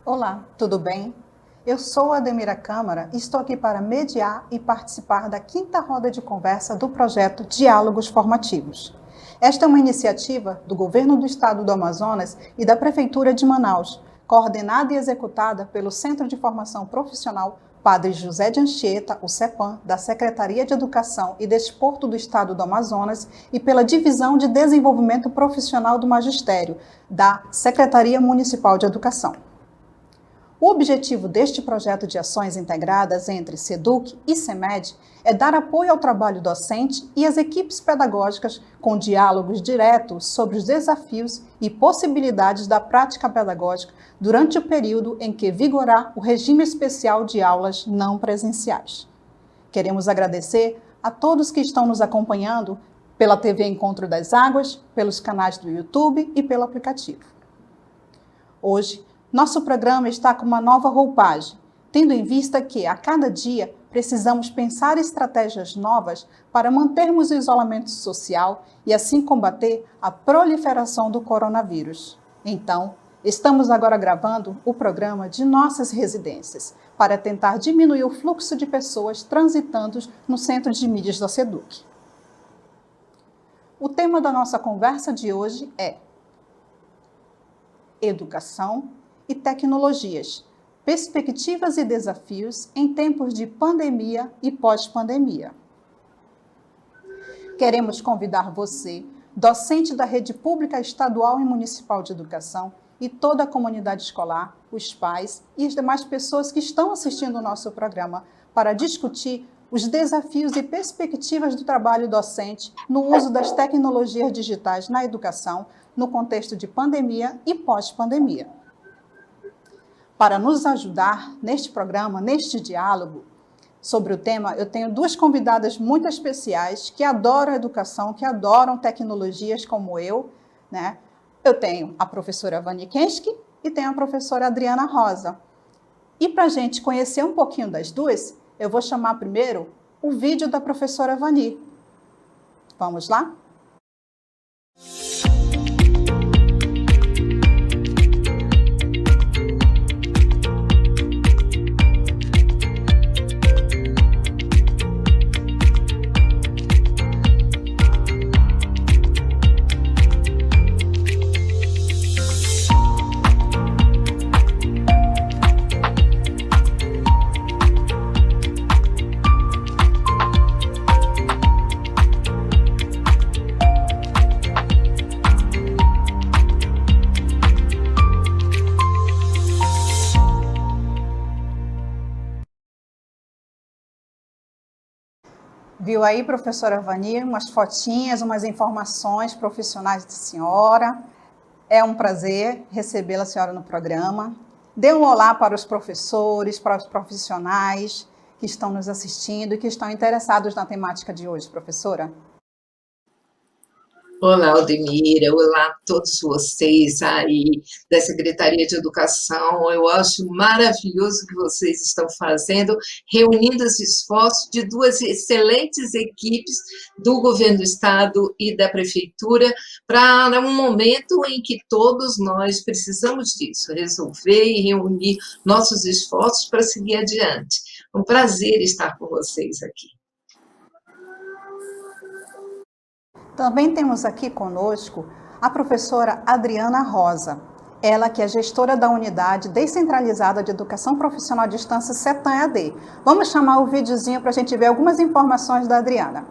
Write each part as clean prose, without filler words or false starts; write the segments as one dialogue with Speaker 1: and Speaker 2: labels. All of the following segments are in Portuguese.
Speaker 1: Olá, tudo bem? Eu sou a Ademira Câmara e estou aqui para mediar e participar da quinta roda de conversa do projeto Diálogos Formativos. Esta é uma iniciativa do Governo do Estado do Amazonas e da Prefeitura de Manaus, coordenada e executada pelo Centro de Formação Profissional Padre José de Anchieta, o CEPAM, da Secretaria de Educação e Desporto do Estado do Amazonas e pela Divisão de Desenvolvimento Profissional do Magistério, da Secretaria Municipal de Educação. O objetivo deste projeto de ações integradas entre SEDUC e CEMED é dar apoio ao trabalho docente e às equipes pedagógicas com diálogos diretos sobre os desafios e possibilidades da prática pedagógica durante o período em que vigorar o regime especial de aulas não presenciais. Queremos agradecer a todos que estão nos acompanhando pela TV Encontro das Águas, pelos canais do YouTube e pelo aplicativo. Hoje, nosso programa está com uma nova roupagem, tendo em vista que, a cada dia, precisamos pensar estratégias novas para mantermos o isolamento social e assim combater a proliferação do coronavírus. Então, estamos agora gravando o programa de nossas residências, para tentar diminuir o fluxo de pessoas transitando no Centro de Mídias da SEDUC. O tema da nossa conversa de hoje é Educação e tecnologias, perspectivas e desafios em tempos de pandemia e pós-pandemia. Queremos convidar você, docente da Rede Pública Estadual e Municipal de Educação, e toda a comunidade escolar, os pais e as demais pessoas que estão assistindo o nosso programa para discutir os desafios e perspectivas do trabalho docente no uso das tecnologias digitais na educação, no contexto de pandemia e pós-pandemia. Para nos ajudar neste programa, neste diálogo sobre o tema, eu tenho duas convidadas muito especiais que adoram educação, que adoram tecnologias como eu, né? Eu tenho a professora Vani Kensky e tenho a professora Adriana Rosa. E para a gente conhecer um pouquinho das duas, eu vou chamar primeiro o vídeo da professora Vani. Vamos lá? Viu aí, professora Vani, umas fotinhas, umas informações profissionais da senhora. É um prazer recebê-la, senhora, no programa. Dê um olá para os professores, para os profissionais que estão nos assistindo e que estão interessados na temática de hoje, professora.
Speaker 2: Olá, Aldemira, olá a todos vocês aí da Secretaria de Educação. Eu acho maravilhoso o que vocês estão fazendo, reunindo os esforços de duas excelentes equipes do Governo do Estado e da Prefeitura para um momento em que todos nós precisamos disso, resolver e reunir nossos esforços para seguir adiante. É um prazer estar com vocês aqui.
Speaker 1: Também temos aqui conosco a professora Adriana Rosa, ela que é gestora da Unidade Descentralizada de Educação Profissional à Distância CETAM-EAD. Vamos chamar o videozinho para a gente ver algumas informações da Adriana.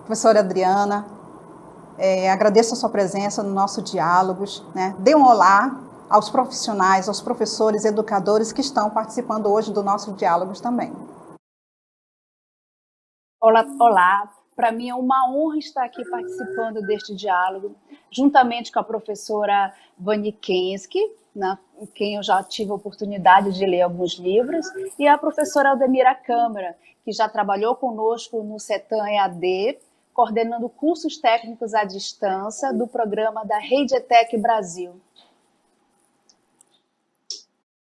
Speaker 1: Professora Adriana, agradeço a sua presença no nosso Diálogos, né? Dê um olá aos profissionais, aos professores, educadores que estão participando hoje do nosso Diálogos também.
Speaker 3: Olá, olá, Para mim é uma honra estar aqui participando deste diálogo, juntamente com a professora Vani Kensky, com quem eu já tive a oportunidade de ler alguns livros, e a professora Aldemira Câmara, que já trabalhou conosco no CETAM EAD, coordenando cursos técnicos à distância do programa da Rede ETEC Brasil.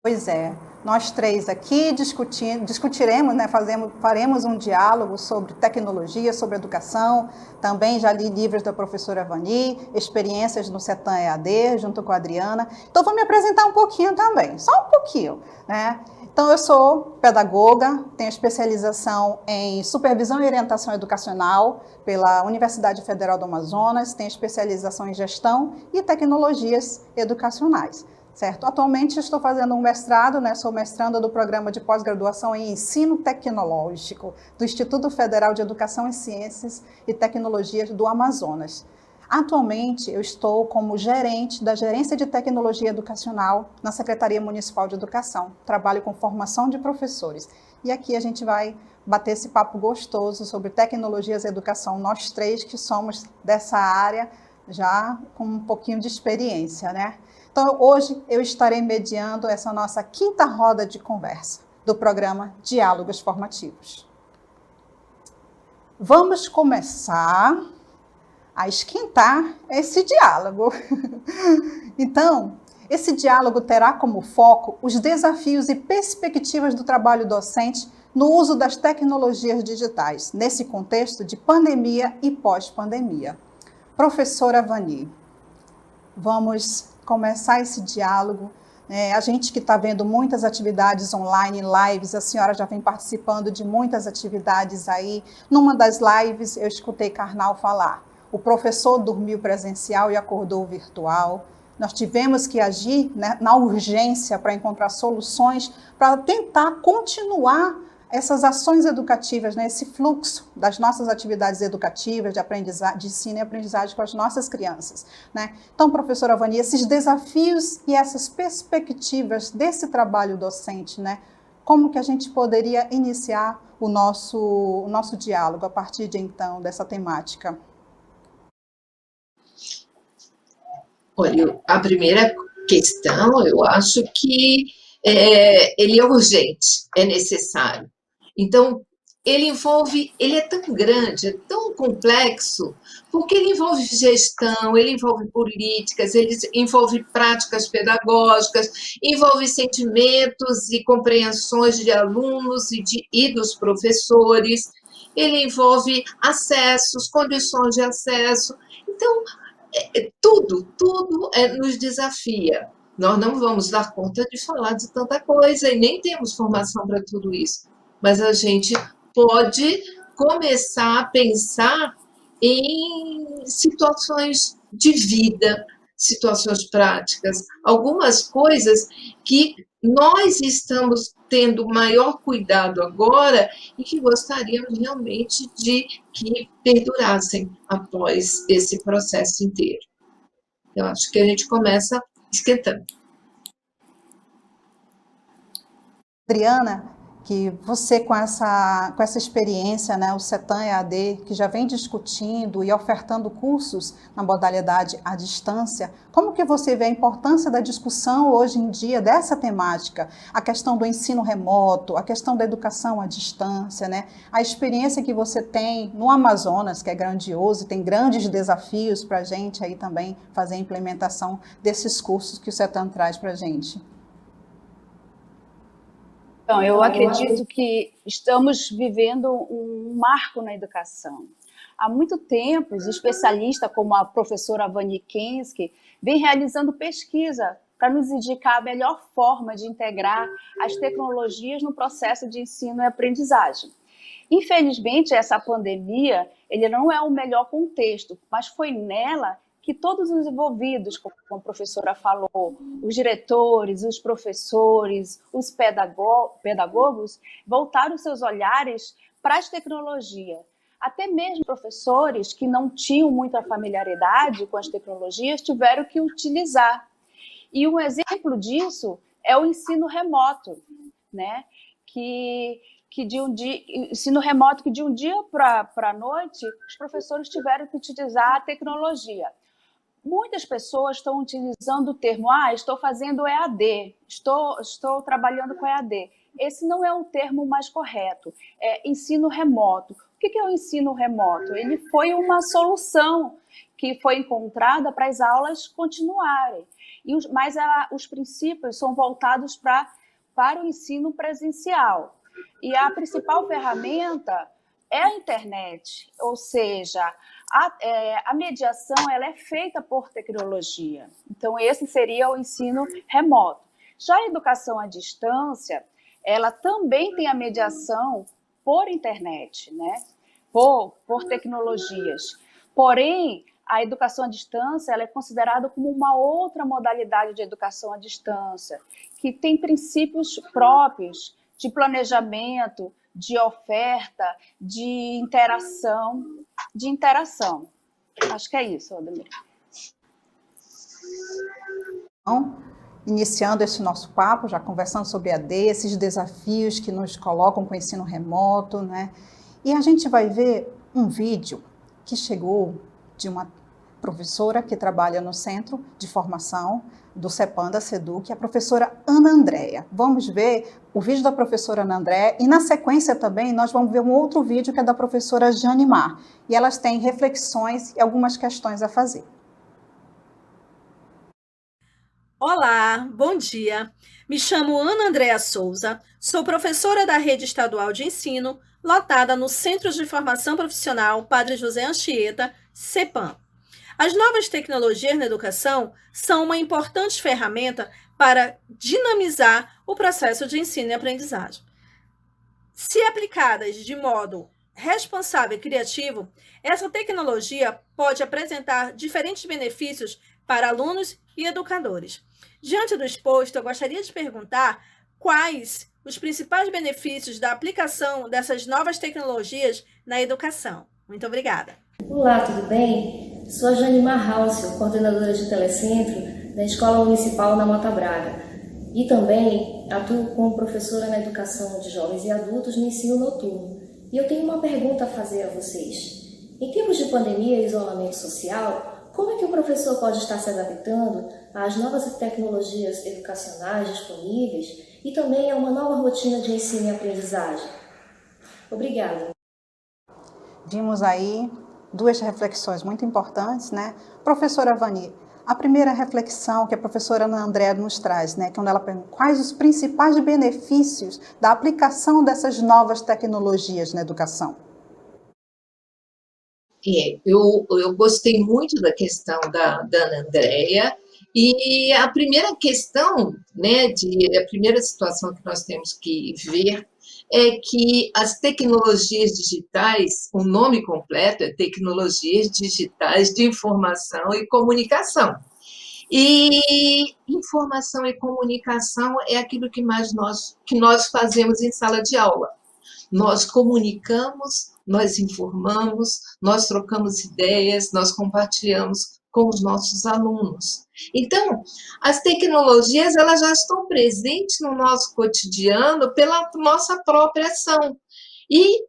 Speaker 1: Pois é, nós três aqui discutiremos, né, faremos um diálogo sobre tecnologia, sobre educação. Também já li livros da professora Vani, experiências no CETAM EAD, junto com a Adriana. Então, vou me apresentar um pouquinho também, só um pouquinho, né? Então, eu sou pedagoga, tenho especialização em supervisão e orientação educacional pela Universidade Federal do Amazonas, tenho especialização em gestão e tecnologias educacionais. Certo? Atualmente estou fazendo um mestrado, né? Sou mestranda do programa de pós-graduação em ensino tecnológico do Instituto Federal de Educação em Ciências e Tecnologias do Amazonas. Atualmente eu estou como gerente da Gerência de Tecnologia Educacional na Secretaria Municipal de Educação. Trabalho com formação de professores. E aqui a gente vai bater esse papo gostoso sobre tecnologias e educação, nós três que somos dessa área já com um pouquinho de experiência, né? Então, hoje eu estarei mediando essa nossa quinta roda de conversa do programa Diálogos Formativos. Vamos começar a esquentar esse diálogo. Então, esse diálogo terá como foco os desafios e perspectivas do trabalho docente no uso das tecnologias digitais, nesse contexto de pandemia e pós-pandemia. Professora Vani, vamos começar esse diálogo. A gente que está vendo muitas atividades online, lives, a senhora já vem participando de muitas atividades aí. Numa das lives, eu escutei Karnal falar, o professor dormiu presencial e acordou virtual. Nós tivemos que agir, né, na urgência para encontrar soluções para tentar continuar essas ações educativas, né, esse fluxo das nossas atividades educativas, de ensino e aprendizagem com as nossas crianças, né? Então, professora Vani, esses desafios e essas perspectivas desse trabalho docente, né, como que a gente poderia iniciar o nosso diálogo a partir de então, dessa temática?
Speaker 2: Olha, a primeira questão, eu acho que ele é urgente, é necessário. Então, ele é tão grande, é tão complexo, porque ele envolve gestão, ele envolve políticas, ele envolve práticas pedagógicas, envolve sentimentos e compreensões de alunos e dos professores, ele envolve acessos, condições de acesso. Então, tudo nos desafia. Nós não vamos dar conta de falar de tanta coisa e nem temos formação para tudo isso. Mas a gente pode começar a pensar em situações de vida, situações práticas, algumas coisas que nós estamos tendo maior cuidado agora e que gostaríamos realmente de que perdurassem após esse processo inteiro. Eu acho que a gente começa esquentando.
Speaker 1: Adriana, que você com essa experiência, né, o CETAM EAD, que já vem discutindo e ofertando cursos na modalidade à distância, como que você vê a importância da discussão hoje em dia dessa temática, a questão do ensino remoto, a questão da educação à distância, né, a experiência que você tem no Amazonas, que é grandioso e tem grandes desafios para a gente aí também fazer a implementação desses cursos que o CETAM traz para a gente?
Speaker 3: Então, eu acredito que estamos vivendo um marco na educação. Há muito tempo, os especialistas, como a professora Vani Kensky, vêm realizando pesquisa para nos indicar a melhor forma de integrar as tecnologias no processo de ensino e aprendizagem. Infelizmente, essa pandemia ele não é o melhor contexto, mas foi nela que todos os envolvidos, como a professora falou, os diretores, os professores, os pedagogos, voltaram seus olhares para as tecnologias. Até mesmo professores que não tinham muita familiaridade com as tecnologias tiveram que utilizar. E um exemplo disso é o ensino remoto, né? Que que de um dia, ensino remoto que de um dia para a noite os professores tiveram que utilizar a tecnologia. Muitas pessoas estão utilizando o termo, estou fazendo EAD, estou trabalhando com EAD. Esse não é o termo mais correto, é ensino remoto. O que é o ensino remoto? Ele foi uma solução que foi encontrada para as aulas continuarem, mas os princípios são voltados para o ensino presencial. E a principal ferramenta é a internet, ou seja, a mediação ela é feita por tecnologia. Então, esse seria o ensino remoto. Já a educação à distância, ela também tem a mediação por internet, né? por tecnologias. Porém, a educação à distância ela é considerada como uma outra modalidade de educação à distância, que tem princípios próprios de planejamento, de oferta, de interação. Acho que é isso, Aldemir.
Speaker 1: Então, iniciando esse nosso papo, já conversando sobre AD, esses desafios que nos colocam com o ensino remoto, né? E a gente vai ver um vídeo que chegou de uma professora que trabalha no Centro de Formação do CEPAM da SEDUC, a professora Ana Andréa. Vamos ver o vídeo da professora Ana Andréa e, na sequência também, nós vamos ver um outro vídeo que é da professora Jane Mar. E elas têm reflexões e algumas questões a fazer.
Speaker 4: Olá, bom dia. Me chamo Ana Andréa Souza, sou professora da Rede Estadual de Ensino, lotada no Centro de Formação Profissional Padre José Anchieta, CEPAM. As novas tecnologias na educação são uma importante ferramenta para dinamizar o processo de ensino e aprendizagem. Se aplicadas de modo responsável e criativo, essa tecnologia pode apresentar diferentes benefícios para alunos e educadores. Diante do exposto, eu gostaria de perguntar quais os principais benefícios da aplicação dessas novas tecnologias na educação. Muito obrigada.
Speaker 5: Olá, tudo bem? Sou a Jane Marhalcio, coordenadora de telecentro da Escola Municipal na Mota Braga. E também atuo como professora na educação de jovens e adultos no ensino noturno. E eu tenho uma pergunta a fazer a vocês. Em tempos de pandemia e isolamento social, como é que o professor pode estar se adaptando às novas tecnologias educacionais disponíveis e também a uma nova rotina de ensino e aprendizagem? Obrigada.
Speaker 1: Vimos aí duas reflexões muito importantes, né? Professora Vani, a primeira reflexão que a professora Ana Andréa nos traz, né? Quando ela pergunta quais os principais benefícios da aplicação dessas novas tecnologias na educação.
Speaker 2: Eu gostei muito da questão da Ana Andréa, e a primeira questão, né, a primeira situação que nós temos que ver é que as tecnologias digitais, o nome completo é Tecnologias Digitais de Informação e Comunicação. E informação e comunicação é aquilo que nós fazemos em sala de aula. Nós comunicamos, nós informamos, nós trocamos ideias, nós compartilhamos com os nossos alunos. Então, as tecnologias elas já estão presentes no nosso cotidiano pela nossa própria ação. E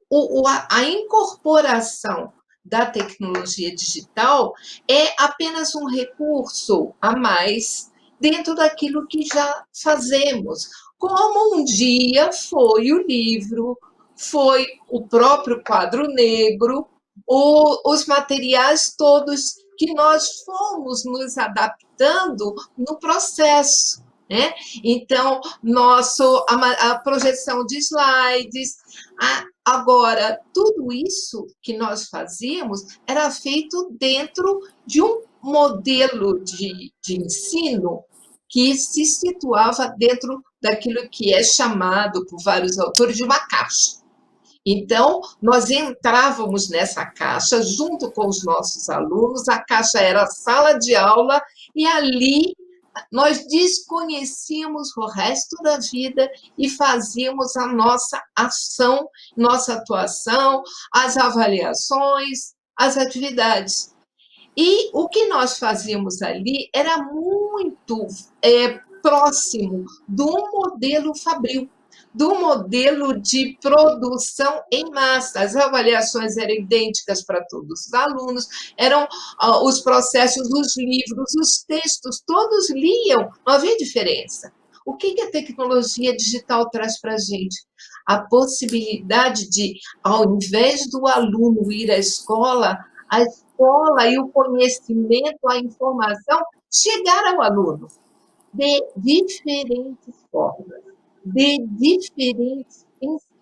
Speaker 2: a incorporação da tecnologia digital é apenas um recurso a mais dentro daquilo que já fazemos, como um dia foi o livro, foi o próprio quadro negro, os materiais todos que nós fomos nos adaptando no processo, né? Então, a projeção de slides, agora, tudo isso que nós fazíamos era feito dentro de um modelo de ensino que se situava dentro daquilo que é chamado por vários autores de uma caixa. Então, nós entrávamos nessa caixa junto com os nossos alunos, a caixa era a sala de aula, e ali nós desconhecíamos o resto da vida e fazíamos a nossa ação, nossa atuação, as avaliações, as atividades. E o que nós fazíamos ali era muito próximo do modelo fabril, do modelo de produção em massa. As avaliações eram idênticas para todos os alunos, eram os processos, os livros, os textos, todos liam, não havia diferença. O que a tecnologia digital traz para a gente? A possibilidade de, ao invés do aluno ir à escola e o conhecimento, a informação, chegar ao aluno de diferentes formas,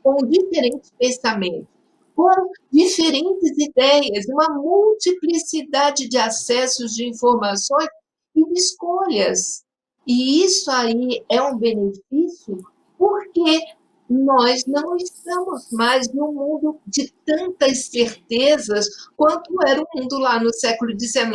Speaker 2: com diferentes pensamentos, com diferentes ideias, uma multiplicidade de acessos de informações e de escolhas. E isso aí é um benefício porque nós não estamos mais num mundo de tantas certezas quanto era o mundo lá no século XIX,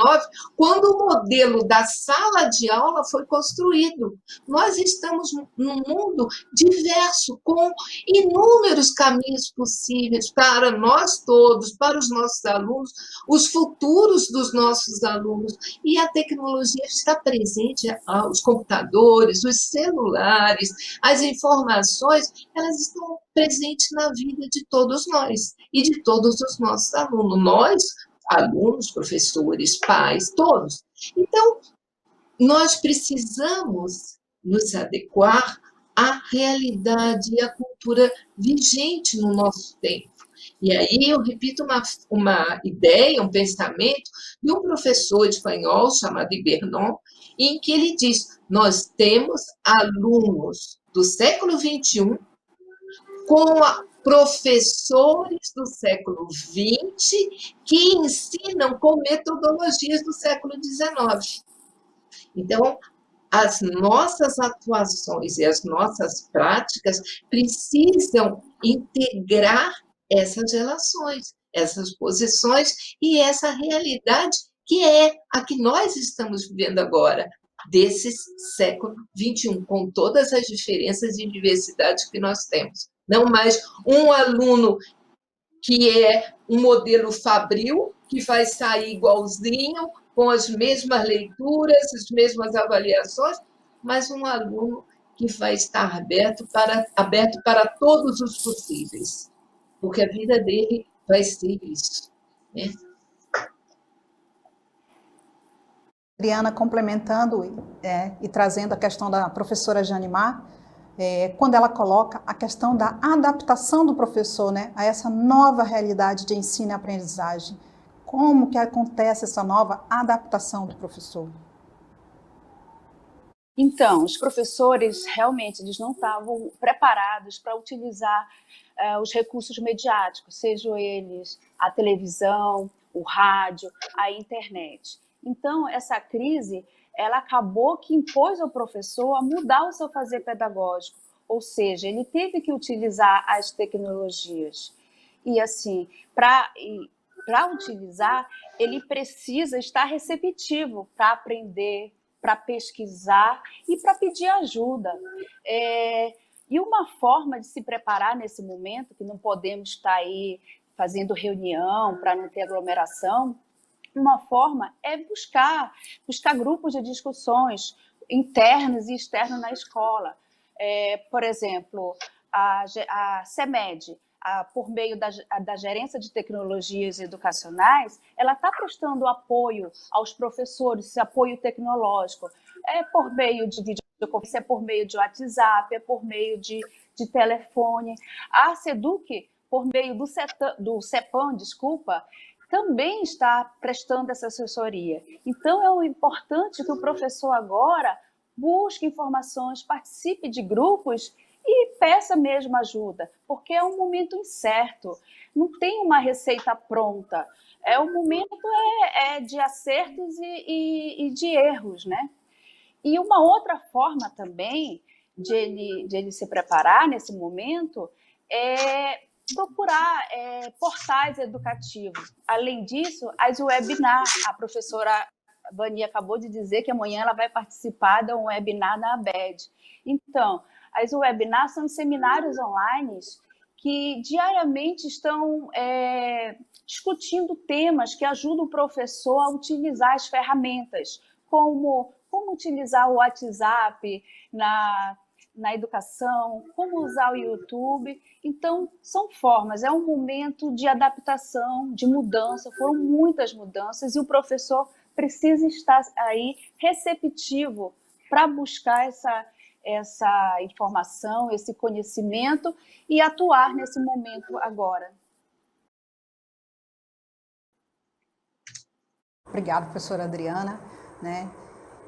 Speaker 2: quando o modelo da sala de aula foi construído. Nós estamos num mundo diverso, com inúmeros caminhos possíveis para nós todos, para os nossos alunos, os futuros dos nossos alunos. E a tecnologia está presente, os computadores, os celulares, as informações, elas estão presentes na vida de todos nós e de todos os nossos alunos. Nós, alunos, professores, pais, todos. Então, nós precisamos nos adequar à realidade e à cultura vigente no nosso tempo. E aí eu repito uma ideia, um pensamento de um professor espanhol chamado Ibernon, em que ele diz: nós temos alunos do século XXI com professores do século XX que ensinam com metodologias do século XIX. Então, as nossas atuações e as nossas práticas precisam integrar essas relações, essas posições e essa realidade que é a que nós estamos vivendo agora, desse século XXI, com todas as diferenças e diversidades que nós temos. Não mais um aluno que é um modelo fabril, que vai sair igualzinho, com as mesmas leituras, as mesmas avaliações, mas um aluno que vai estar aberto para todos os possíveis, porque a vida dele vai ser isso, né?
Speaker 1: Adriana, complementando e trazendo a questão da professora Janimar, quando ela coloca a questão da adaptação do professor, né, a essa nova realidade de ensino e aprendizagem. Como que acontece essa nova adaptação do professor?
Speaker 3: Então, os professores realmente eles não estavam preparados para utilizar os recursos mediáticos, sejam eles a televisão, o rádio, a internet. Então, essa crise, ela acabou que impôs ao professor a mudar o seu fazer pedagógico, ou seja, ele teve que utilizar as tecnologias. E assim, para utilizar, ele precisa estar receptivo para aprender, para pesquisar e para pedir ajuda. E uma forma de se preparar nesse momento, que não podemos estar aí fazendo reunião para não ter aglomeração, uma forma é buscar grupos de discussões internos e externos na escola. Por exemplo, a CEMED, por meio da Gerência de Tecnologias Educacionais, ela está prestando apoio aos professores, esse apoio tecnológico. É por meio de videoconferência, é por meio de WhatsApp, é por meio de telefone. A SEDUC, por meio do CEPAM, também está prestando essa assessoria. Então, é importante que o professor agora busque informações, participe de grupos e peça mesmo ajuda, porque é um momento incerto, não tem uma receita pronta. O momento de acertos e de erros, né? E uma outra forma também de ele se preparar nesse momento é procurar portais educativos. Além disso, as webinars. A professora Vani acabou de dizer que amanhã ela vai participar de um webinar na ABED. Então, as webinars são seminários online que diariamente estão discutindo temas que ajudam o professor a utilizar as ferramentas, como utilizar o WhatsApp na educação, como usar o YouTube. Então, são formas, é um momento de adaptação, de mudança, foram muitas mudanças, e o professor precisa estar aí receptivo para buscar essa informação, esse conhecimento e atuar nesse momento agora.
Speaker 1: Obrigada, professora Adriana.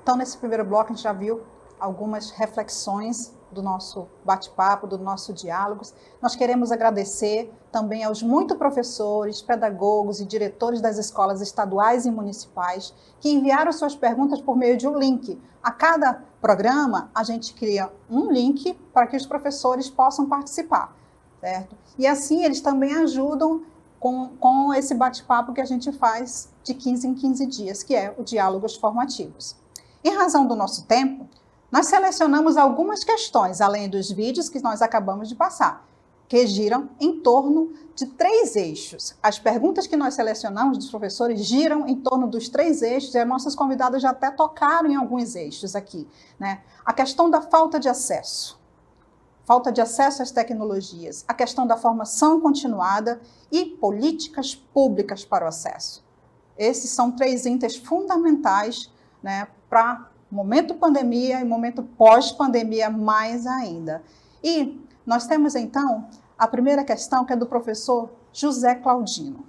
Speaker 1: Então, nesse primeiro bloco, a gente já viu algumas reflexões do nosso bate-papo, do nosso diálogo. Nós queremos agradecer também aos muitos professores, pedagogos e diretores das escolas estaduais e municipais que enviaram suas perguntas por meio de um link. A cada programa, a gente cria um link para que os professores possam participar, certo? E assim, eles também ajudam com esse bate-papo que a gente faz de 15 em 15 dias, que é o Diálogos Formativos. Em razão do nosso tempo, nós selecionamos algumas questões, além dos vídeos que nós acabamos de passar, que giram em torno de 3 eixos. As perguntas que nós selecionamos dos professores giram em torno dos 3 eixos, e as nossas convidadas já até tocaram em alguns eixos aqui, A questão da falta de acesso às tecnologias, a questão da formação continuada e políticas públicas para o acesso. Esses são 3 índices fundamentais, para momento pandemia e momento pós-pandemia mais ainda. E nós temos, então, a primeira questão, que é do professor José Claudino.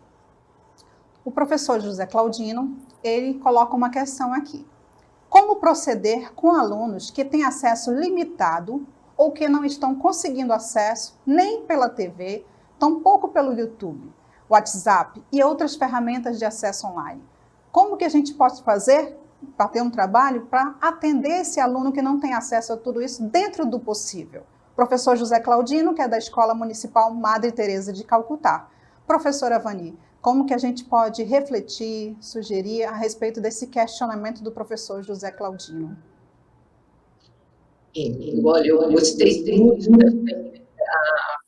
Speaker 1: O professor José Claudino, ele coloca uma questão aqui. Como proceder com alunos que têm acesso limitado ou que não estão conseguindo acesso nem pela TV, tampouco pelo YouTube, WhatsApp e outras ferramentas de acesso online? Como que a gente pode fazer para ter um trabalho para atender esse aluno que não tem acesso a tudo isso dentro do possível? Professor José Claudino, que é da Escola Municipal Madre Teresa de Calcutá. Professora Vani, como que a gente pode refletir, sugerir a respeito desse questionamento do professor José Claudino?
Speaker 2: Olha, eu gostei muito da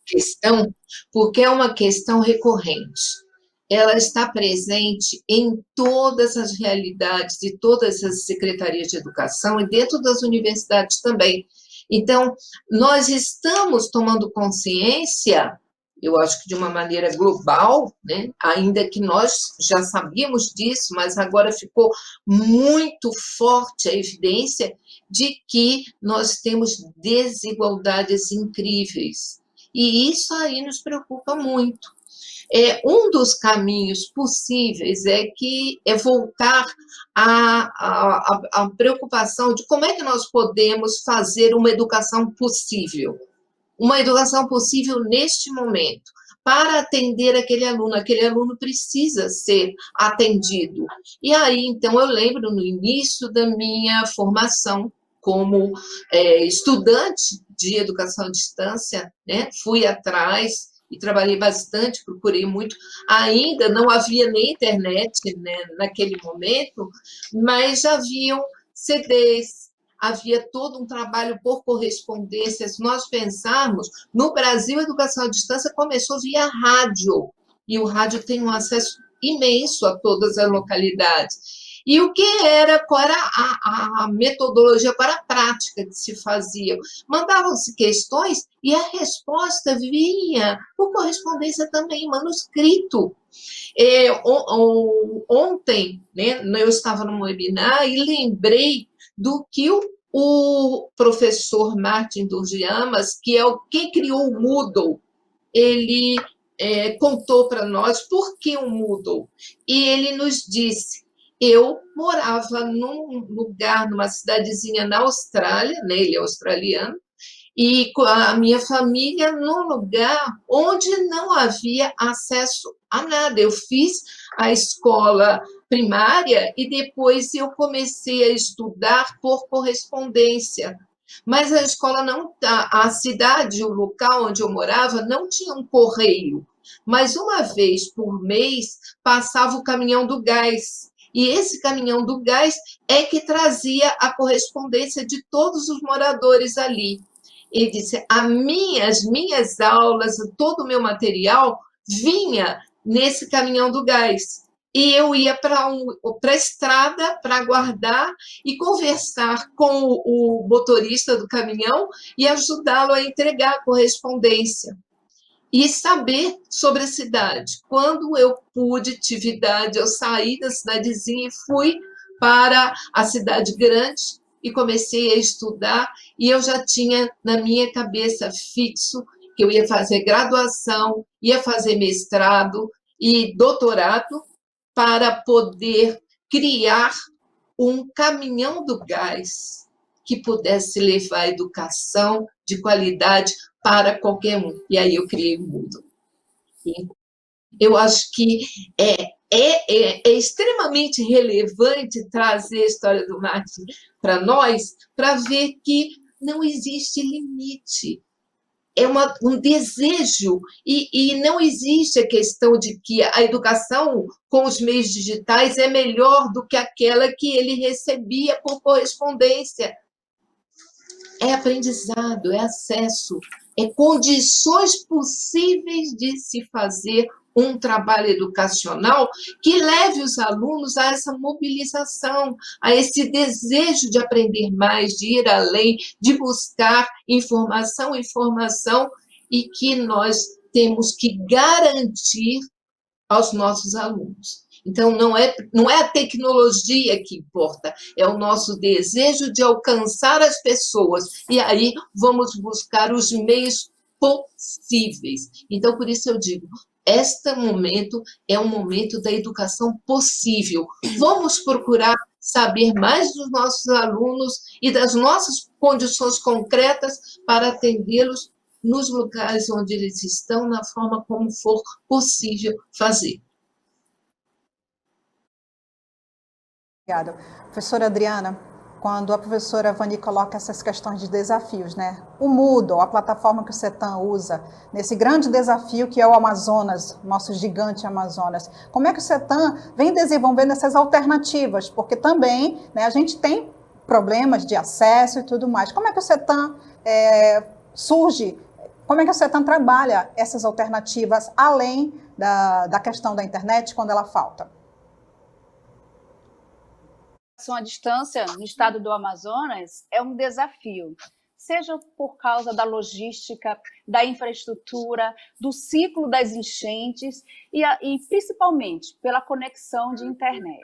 Speaker 2: questão, porque é uma questão recorrente. Ela está presente em todas as realidades de todas as secretarias de educação e dentro das universidades também. Então, nós estamos tomando consciência, eu acho que de uma maneira global, ainda que nós já sabíamos disso, mas agora ficou muito forte a evidência de que nós temos desigualdades incríveis. E isso aí nos preocupa muito. Um dos caminhos possíveis é voltar à preocupação de como é que nós podemos fazer uma educação possível. Uma educação possível neste momento, para atender aquele aluno precisa ser atendido. E aí, então, eu lembro no início da minha formação como estudante de educação à distância, fui atrás e trabalhei bastante, procurei muito. Ainda não havia nem internet, naquele momento, mas já haviam CDs, havia todo um trabalho por correspondência. Se nós pensarmos, no Brasil, a educação à distância começou via rádio, e o rádio tem um acesso imenso a todas as localidades. E qual era a metodologia, qual era a prática que se fazia? Mandavam-se questões e a resposta vinha por correspondência também, manuscrito. Ontem, eu estava num webinar e lembrei do que o professor Martin Durgiamas, que é quem criou o Moodle, ele contou para nós por que o Moodle. E ele nos disse: eu morava num lugar, numa cidadezinha na Austrália, ele é australiano, e com a minha família num lugar onde não havia acesso a nada. Eu fiz a escola primária e depois eu comecei a estudar por correspondência. Mas a escola a cidade, o local onde eu morava, não tinha um correio. Mas uma vez por mês passava o caminhão do gás. E esse caminhão do gás é que trazia a correspondência de todos os moradores ali. Ele disse: as minhas aulas, todo o meu material vinha nesse caminhão do gás. e eu ia para a estrada para aguardar e conversar com o motorista do caminhão e ajudá-lo a entregar a correspondência e saber sobre a cidade. Quando eu pude, tive idade, eu saí da cidadezinha e fui para a cidade grande e comecei a estudar, e eu já tinha na minha cabeça fixo que eu ia fazer graduação, ia fazer mestrado e doutorado para poder criar um caminhão do gás que pudesse levar educação de qualidade para qualquer um. E aí eu criei o Moodle. Eu acho que é extremamente relevante trazer a história do marketing para nós, para ver que não existe limite. É um desejo, e não existe a questão de que a educação com os meios digitais é melhor do que aquela que ele recebia por correspondência. É aprendizado, é acesso, é condições possíveis de se fazer um trabalho educacional que leve os alunos a essa mobilização, a esse desejo de aprender mais, de ir além, de buscar informação, e que nós temos que garantir aos nossos alunos. Então, não é a tecnologia que importa, é o nosso desejo de alcançar as pessoas, e aí vamos buscar os meios possíveis. Então, por isso eu digo, este momento é um momento da educação possível. Vamos procurar saber mais dos nossos alunos e das nossas condições concretas para atendê-los nos lugares onde eles estão, na forma como for possível fazer.
Speaker 1: Obrigada. Professora Adriana, quando a professora Vani coloca essas questões de desafios, né? O Moodle, a plataforma que o CETAM usa, nesse grande desafio que é o Amazonas, nosso gigante Amazonas, como é que o CETAM vem desenvolvendo essas alternativas? Porque também, né, a gente tem problemas de acesso e tudo mais. Como é que o CETAM surge? Como é que o CETAM trabalha essas alternativas além da questão da internet quando ela falta?
Speaker 3: A distância no estado do Amazonas é um desafio, seja por causa da logística, da infraestrutura, do ciclo das enchentes e principalmente pela conexão de internet.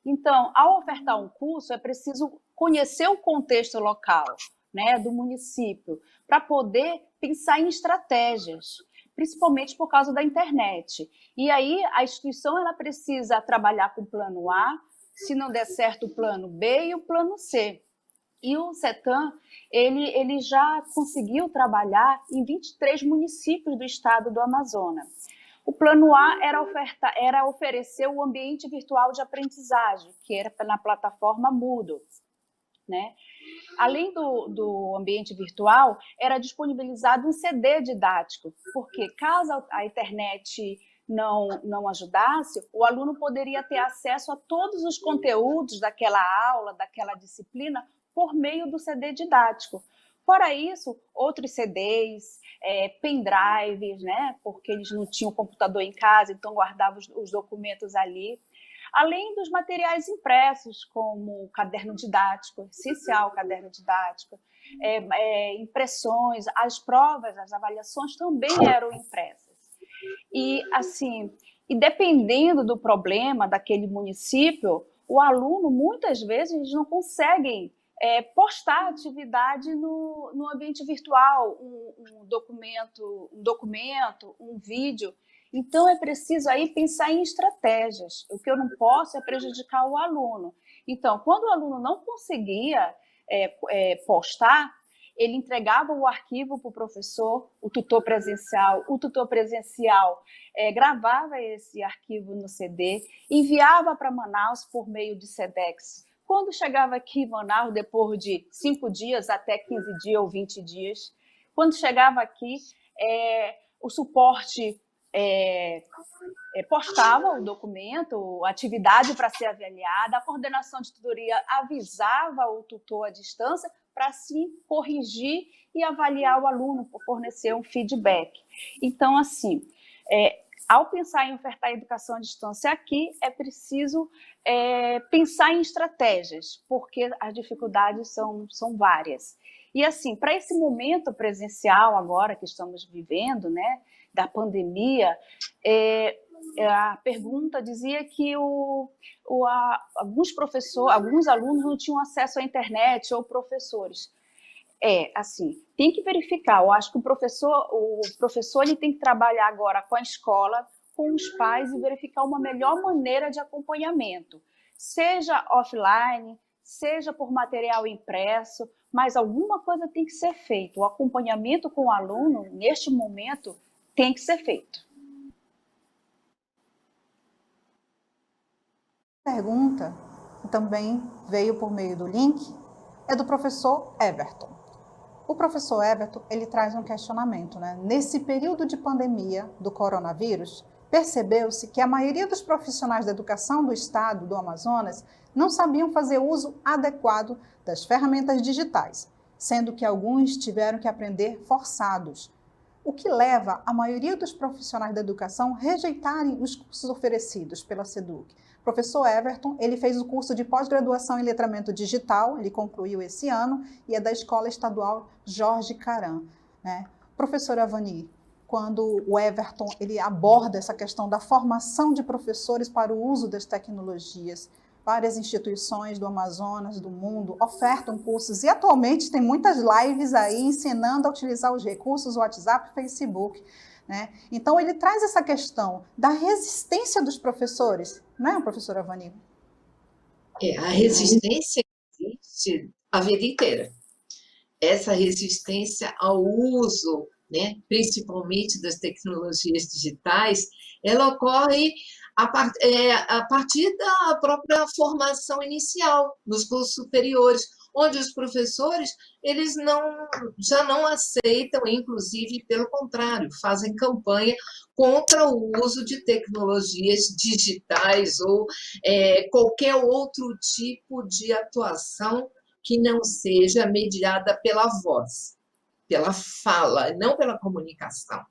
Speaker 3: Então, ao ofertar um curso, é preciso conhecer o contexto local, né, do município, para poder pensar em estratégias, principalmente por causa da internet. E aí a instituição ela precisa trabalhar com o plano A, se não der certo o plano B e o plano C. E o CETAM, ele já conseguiu trabalhar em 23 municípios do estado do Amazonas. O plano A era oferecer o ambiente virtual de aprendizagem, que era na plataforma Moodle, né? Além do ambiente virtual, era disponibilizado um CD didático, porque caso a internet não ajudasse, o aluno poderia ter acesso a todos os conteúdos daquela aula, daquela disciplina, por meio do CD didático. Fora isso, outros CDs, pendrives, né, porque eles não tinham computador em casa, então guardavam os documentos ali. Além dos materiais impressos, como o caderno didático, essencial caderno didático, impressões, as provas, as avaliações também eram impressas. E, assim, e dependendo do problema daquele município, o aluno, muitas vezes, não consegue postar atividade no ambiente virtual, um documento, um vídeo. Então, é preciso aí pensar em estratégias. O que eu não posso é prejudicar o aluno. Então, quando o aluno não conseguia postar, ele entregava o arquivo para o professor, o tutor presencial. O tutor presencial gravava esse arquivo no CD, enviava para Manaus por meio de SEDEX. Quando chegava aqui em Manaus, depois de 5 dias até 15 dias ou 20 dias, quando chegava aqui, o suporte postava o documento, a atividade para ser avaliada, a coordenação de tutoria avisava o tutor à distância para, assim, corrigir e avaliar o aluno, por fornecer um feedback. Então, assim, ao pensar em ofertar educação à distância aqui, é preciso pensar em estratégias, porque as dificuldades são várias. E, assim, para esse momento presencial agora que estamos vivendo, né, da pandemia, a pergunta dizia que alguns alunos não tinham acesso à internet ou professores. Assim, tem que verificar. Eu acho que o professor ele tem que trabalhar agora com a escola, com os pais e verificar uma melhor maneira de acompanhamento, seja offline, seja por material impresso, mas alguma coisa tem que ser feita. O acompanhamento com o aluno, neste momento, tem que ser feito.
Speaker 1: Pergunta, também veio por meio do link, é do professor Everton. O professor Everton, ele traz um questionamento, né? Nesse período de pandemia do coronavírus, percebeu-se que a maioria dos profissionais da educação do estado do Amazonas não sabiam fazer uso adequado das ferramentas digitais, sendo que alguns tiveram que aprender forçados, o que leva a maioria dos profissionais da educação a rejeitarem os cursos oferecidos pela SEDUC. O professor Everton, ele fez o curso de pós-graduação em letramento digital, ele concluiu esse ano, e é da Escola Estadual Jorge Caram, né? Professora Vani, quando o Everton ele aborda essa questão da formação de professores para o uso das tecnologias, várias instituições do Amazonas, do mundo, ofertam cursos e atualmente tem muitas lives aí ensinando a utilizar os recursos, o WhatsApp e Facebook, né? Então ele traz essa questão da resistência dos professores, não é, professora Vani?
Speaker 2: A resistência existe a vida inteira. Essa resistência ao uso, né, principalmente das tecnologias digitais, ela ocorre a partir da própria formação inicial, nos cursos superiores, onde os professores eles já não aceitam, inclusive, pelo contrário, fazem campanha contra o uso de tecnologias digitais ou qualquer outro tipo de atuação que não seja mediada pela voz, pela fala, não pela comunicação.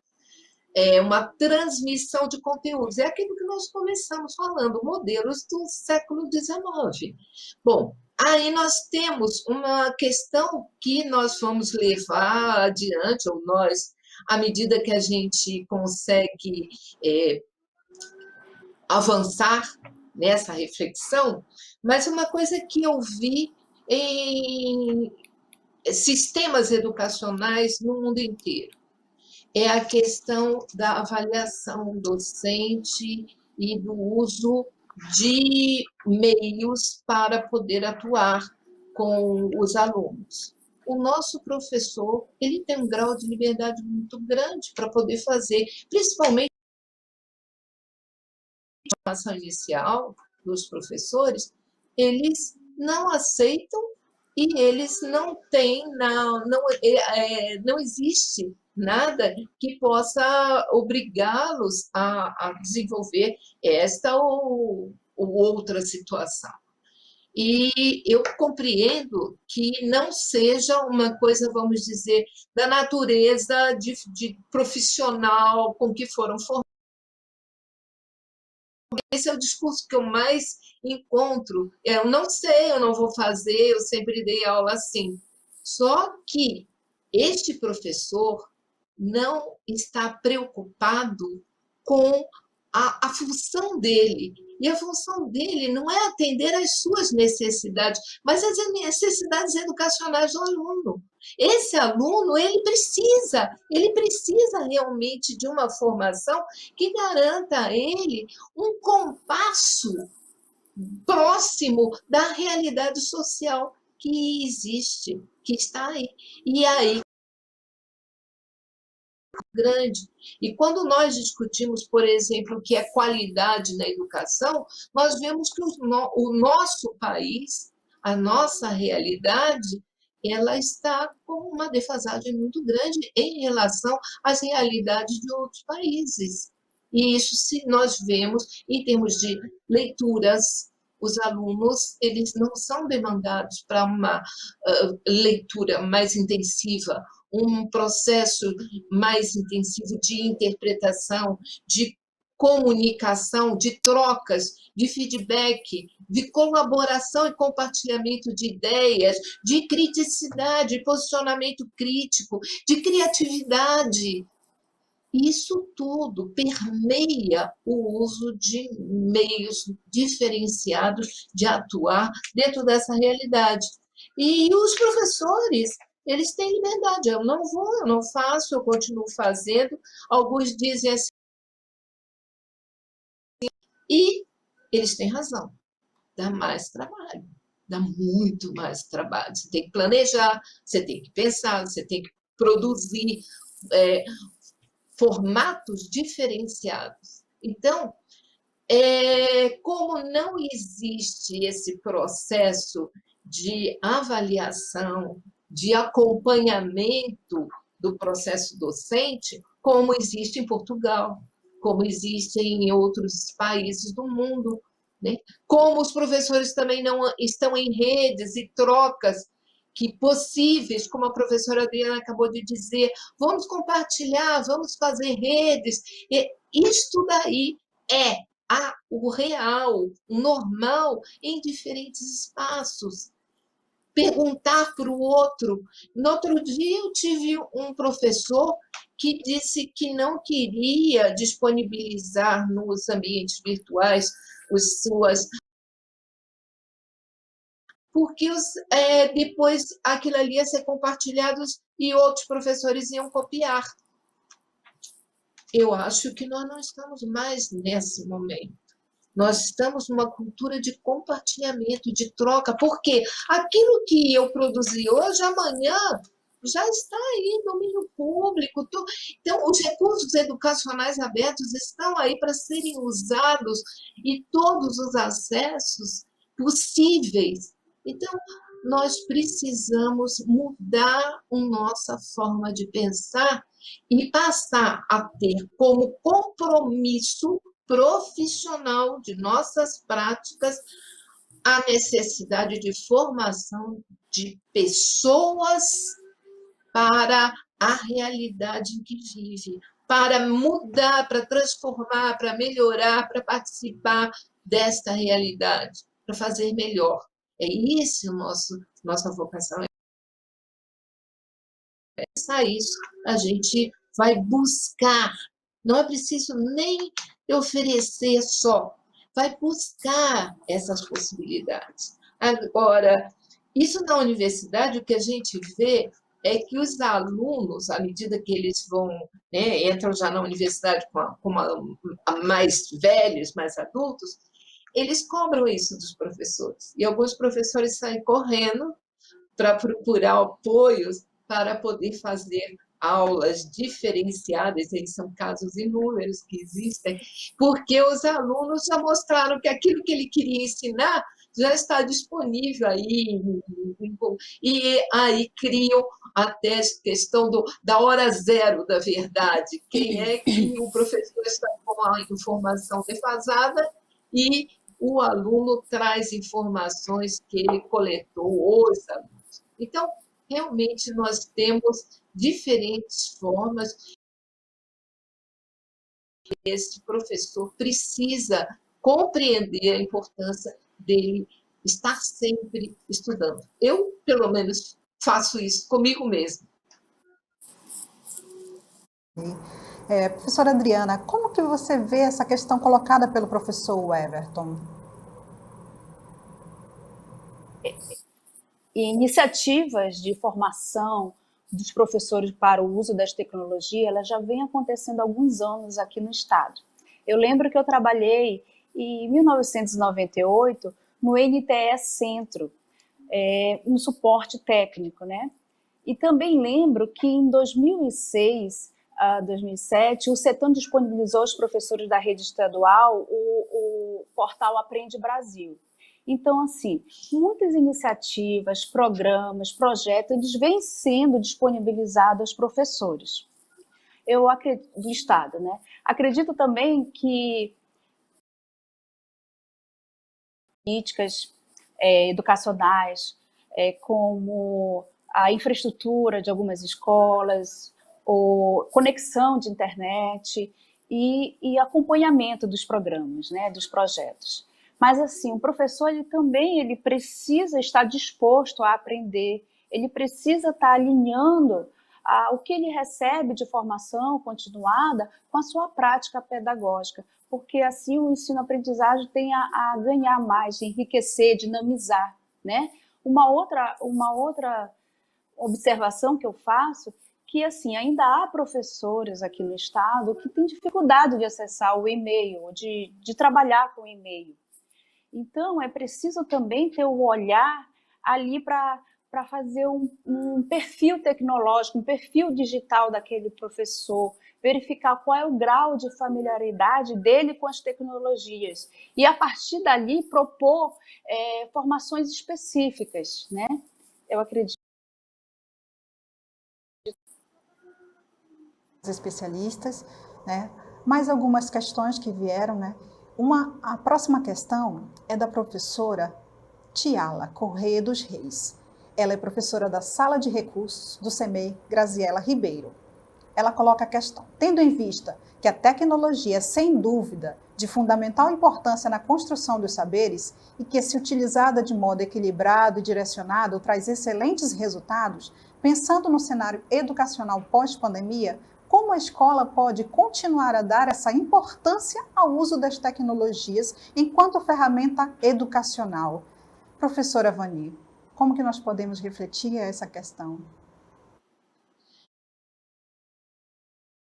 Speaker 2: É uma transmissão de conteúdos. É aquilo que nós começamos falando, modelos do século XIX. Bom, aí nós temos uma questão que nós vamos levar adiante, ou nós, à medida que a gente consegue avançar nessa reflexão, mas uma coisa que eu vi em sistemas educacionais no mundo inteiro é a questão da avaliação docente e do uso de meios para poder atuar com os alunos. O nosso professor, ele tem um grau de liberdade muito grande para poder fazer, principalmente a formação inicial dos professores, eles não aceitam e eles não têm, não existe nada que possa obrigá-los a desenvolver esta ou outra situação. E eu compreendo que não seja uma coisa, vamos dizer, da natureza de profissional com que foram formados. Esse é o discurso que eu mais encontro. Eu não sei, eu não vou fazer, eu sempre dei aula assim. Só que este professor não está preocupado com a função dele. E a função dele não é atender às suas necessidades, mas às necessidades educacionais do aluno. Esse aluno, ele precisa realmente de uma formação que garanta a ele um compasso próximo da realidade social que existe, que está aí. E aí, grande. E quando nós discutimos, por exemplo, o que é qualidade na educação, nós vemos que o nosso país, a nossa realidade, ela está com uma defasagem muito grande em relação às realidades de outros países. E isso se nós vemos em termos de leituras, os alunos eles não são demandados para uma leitura mais intensiva, um processo mais intensivo de interpretação, de comunicação, de trocas, de feedback, de colaboração e compartilhamento de ideias, de criticidade, de posicionamento crítico, de criatividade. Isso tudo permeia o uso de meios diferenciados de atuar dentro dessa realidade. E os professores, eles têm liberdade. Eu não vou, eu não faço, eu continuo fazendo. Alguns dizem assim, e eles têm razão. Dá mais trabalho, dá muito mais trabalho. Você tem que planejar, você tem que pensar, você tem que produzir formatos diferenciados. Então, como não existe esse processo de avaliação, de acompanhamento do processo docente, como existe em Portugal, como existe em outros países do mundo, né? Como os professores também não estão em redes e trocas que possíveis, como a professora Adriana acabou de dizer, vamos compartilhar, vamos fazer redes. E isto daí é o real, o normal em diferentes espaços. Perguntar para o outro. No outro dia eu tive um professor que disse que não queria disponibilizar nos ambientes virtuais as suas, porque depois aquilo ali ia ser compartilhado e outros professores iam copiar. Eu acho que nós não estamos mais nesse momento. Nós estamos numa cultura de compartilhamento, de troca, porque aquilo que eu produzi hoje, amanhã, já está aí no domínio público. Então, os recursos educacionais abertos estão aí para serem usados e todos os acessos possíveis. Então, nós precisamos mudar a nossa forma de pensar e passar a ter como compromisso profissional de nossas práticas a necessidade de formação de pessoas para a realidade em que vive, para mudar, para transformar, para melhorar, para participar desta realidade, para fazer melhor. É isso nossa vocação. É isso. A gente vai buscar. Não é preciso nem oferecer só. Vai buscar essas possibilidades. Agora, isso na universidade, o que a gente vê é que os alunos, à medida que eles vão, né, entram já na universidade mais velhos, mais adultos, eles cobram isso dos professores. E alguns professores saem correndo para procurar apoios para poder fazer aulas diferenciadas, aí são casos inúmeros que existem, porque os alunos já mostraram que aquilo que ele queria ensinar já está disponível aí, e aí criam até a questão da hora zero da verdade. Quem é que o professor está com a informação defasada e o aluno traz informações que ele coletou, os alunos. Então, realmente, nós temos diferentes formas. Esse professor precisa compreender a importância dele estar sempre estudando. Eu, pelo menos, faço isso comigo mesma.
Speaker 1: Professora Adriana, como que você vê essa questão colocada pelo professor Everton?
Speaker 3: Iniciativas de formação dos professores para o uso das tecnologias, elas já vêm acontecendo há alguns anos aqui no estado. Eu lembro que eu trabalhei em 1998 no NTE Centro, no suporte técnico, né? E também lembro que em 2006 a 2007, o CETAM disponibilizou aos professores da rede estadual o portal Aprende Brasil. Então, assim, muitas iniciativas, programas, projetos, eles vêm sendo disponibilizados aos professores do Estado, né? Acredito também que políticas educacionais, como a infraestrutura de algumas escolas, ou conexão de internet e acompanhamento dos programas, né, dos projetos. Mas, assim, o professor ele precisa estar disposto a aprender, ele precisa estar alinhando o que ele recebe de formação continuada com a sua prática pedagógica, porque assim o ensino-aprendizagem tem a ganhar mais, enriquecer, dinamizar, né? Uma outra observação que eu faço, que assim, ainda há professores aqui no estado que têm dificuldade de acessar o e-mail, de trabalhar com e-mail. Então, é preciso também ter o olhar ali para fazer um perfil tecnológico, um perfil digital daquele professor, verificar qual é o grau de familiaridade dele com as tecnologias e, a partir dali, propor formações específicas, né? Eu acredito.
Speaker 1: Especialistas, né? Mais algumas questões que vieram, né? A próxima questão é da professora Tiala Correia dos Reis. Ela é professora da Sala de Recursos do CEMEI Graziela Ribeiro. Ela coloca a questão: tendo em vista que a tecnologia é, sem dúvida, de fundamental importância na construção dos saberes e que, se utilizada de modo equilibrado e direcionado, traz excelentes resultados, pensando no cenário educacional pós-pandemia, como a escola pode continuar a dar essa importância ao uso das tecnologias enquanto ferramenta educacional? Professora Vani, como que nós podemos refletir essa questão?